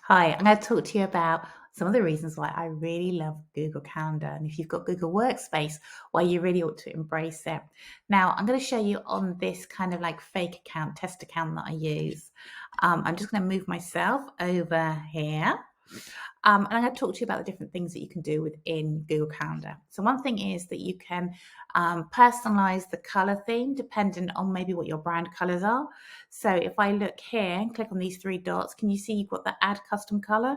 Hi, I'm going to talk to you about some of the reasons why I really love Google Calendar. And if you've got Google Workspace, why you really ought to embrace it. Now, I'm going to show you on this kind of like fake account, test account that I use. I'm just going to move myself over here. And I'm going to talk to you about the different things that you can do within Google Calendar. So one thing is that you can personalize the color theme depending on maybe what your brand colors are. So if I look here and click on these three dots, can you see you've got the add custom color?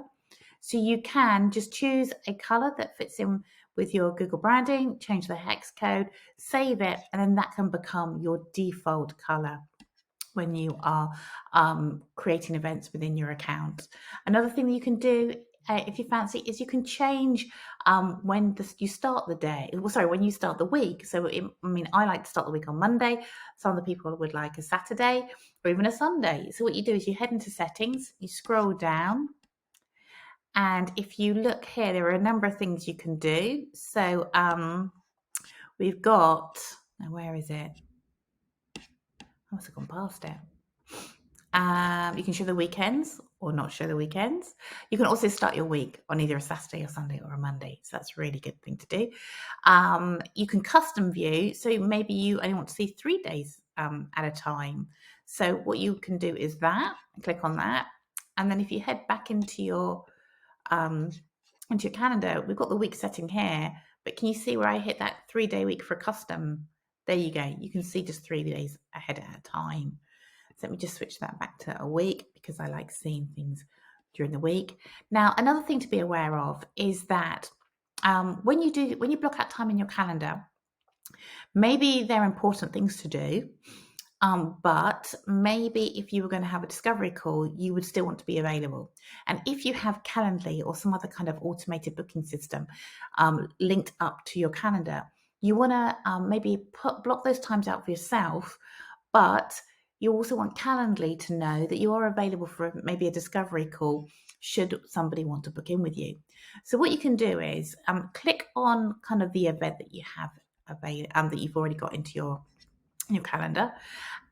So you can just choose a color that fits in with your Google branding, change the hex code, save it, and then that can become your default color when you are creating events within your account. Another thing that you can do if you fancy is you can change when you start the day, when you start the week. So I like to start the week on Monday. Some of the people would like a Saturday or even a Sunday. So what you do is you head into settings, you scroll down, and if you look here, there are a number of things you can do. So we've got, now where is it? I must have gone past it. You can show the weekends or not show the weekends. You can also start your week on either a Saturday or Sunday or a Monday. So that's a really good thing to do. You can custom view. So maybe you only want to see 3 days at a time. So what you can do is that, click on that. And then if you head back into your calendar, we've got the week setting here, but can you see where I hit that 3-day week for custom? There you go. You can see just 3 days ahead at a time. So let me just switch that back to a week because I like seeing things during the week. Now, another thing to be aware of is that when you block out time in your calendar, maybe they're important things to do, but maybe if you were going to have a discovery call, you would still want to be available. And if you have Calendly or some other kind of automated booking system linked up to your calendar, you want to maybe block those times out for yourself, but you also want Calendly to know that you are available for maybe a discovery call should somebody want to book in with you. So what you can do is click on kind of the event that you have available, that you've already got into your calendar.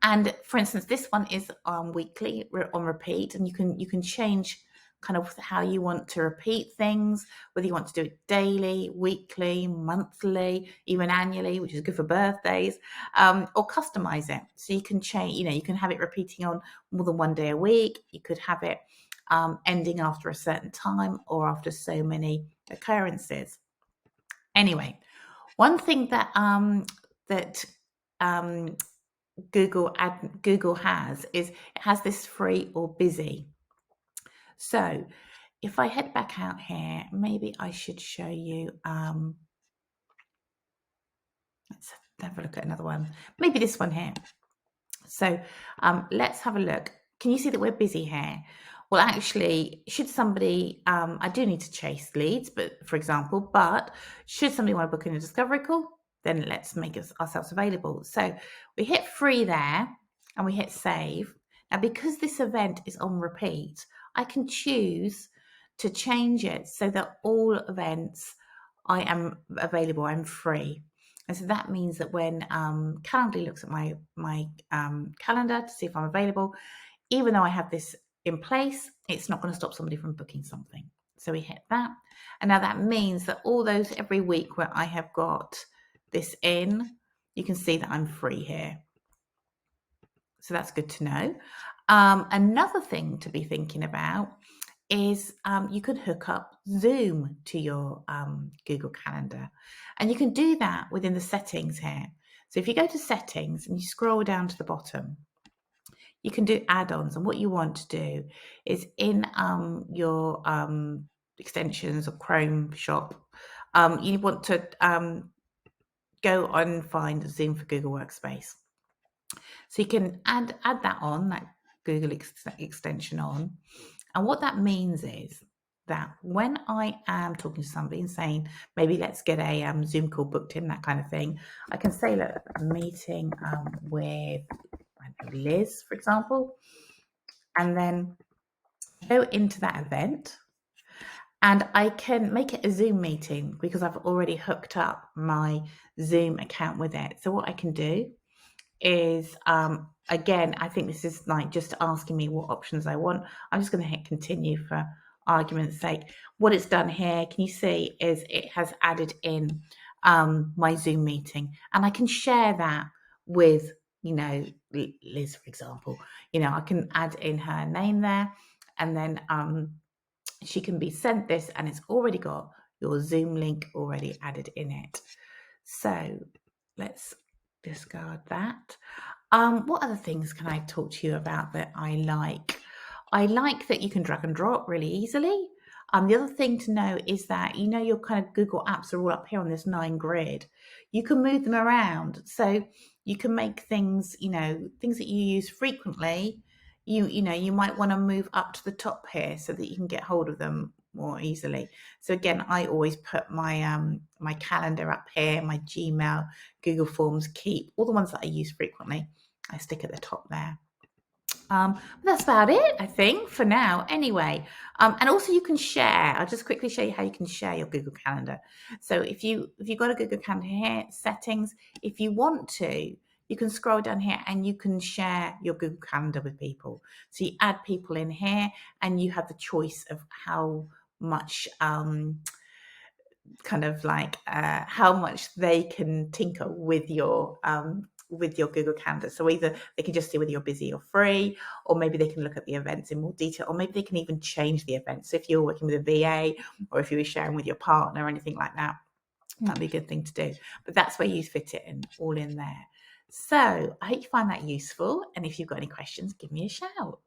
And for instance, this one is weekly on repeat, and you can change kind of how you want to repeat things, whether you want to do it daily, weekly, monthly, even annually, which is good for birthdays, or customize it. So you can change, you can have it repeating on more than 1 day a week. You could have it ending after a certain time or after so many occurrences. Anyway, one thing that Google has is it has this free or busy. So if I head back out here, maybe I should show you, let's have a look at another one, maybe this one here. So let's have a look. Can you see that we're busy here? Well, actually, should somebody, I do need to chase leads, but for example, but should somebody want to book in a discovery call, then let's make ourselves available. So we hit free there and we hit save. Now, because this event is on repeat, I can choose to change it so that all events I am available, I'm free. And so that means that when Calendly looks at my calendar to see if I'm available, even though I have this in place, it's not going to stop somebody from booking something. So we hit that. And now that means that all those every week where I have got this in, you can see that I'm free here. So that's good to know. Another thing to be thinking about is you can hook up Zoom to your Google Calendar. And you can do that within the settings here. So if you go to settings and you scroll down to the bottom, you can do add-ons. And what you want to do is in your extensions or Chrome shop, you want to go and find Zoom for Google Workspace. So you can add that on, that Google extension on. And what that means is that when I am talking to somebody and saying, maybe let's get a Zoom call booked in, that kind of thing, I can say, look, a meeting with Liz, for example, and then go into that event. And I can make it a Zoom meeting because I've already hooked up my Zoom account with it. So what I can do is, again, I think this is like just asking me what options I want. I'm just going to hit continue for argument's sake, what it's done here, can you see, is it has added in my Zoom meeting, and I can share that with, you know, Liz, for example. You know, I can add in her name there, and then she can be sent this, and it's already got your Zoom link already added in it. So let's discard that. What other things can I talk to you about that I like? I like that you can drag and drop really easily. The other thing to know is that, you know, your kind of Google Apps are all up here on this 9 grid. You can move them around. So you can make things, you know, things that you use frequently, you know, you might want to move up to the top here so that you can get hold of them more easily. So again, I always put my my calendar up here, my Gmail, Google Forms, Keep, all the ones that I use frequently, I stick at the top there. But that's about it, I think, for now. Anyway, and also you can share. I'll just quickly show you how you can share your Google Calendar. So if you've got a Google Calendar here, settings, if you want to, you can scroll down here and you can share your Google Calendar with people. So you add people in here, and you have the choice of how much kind of like how much they can tinker with your Google Calendar. So either they can just see whether you're busy or free, or maybe they can look at the events in more detail, or maybe they can even change the events. So if you're working with a VA, or if you were sharing with your partner or anything like that, that'd be a good thing to do. But that's where you fit it in, all in there. So I hope you find that useful. And if you've got any questions, give me a shout.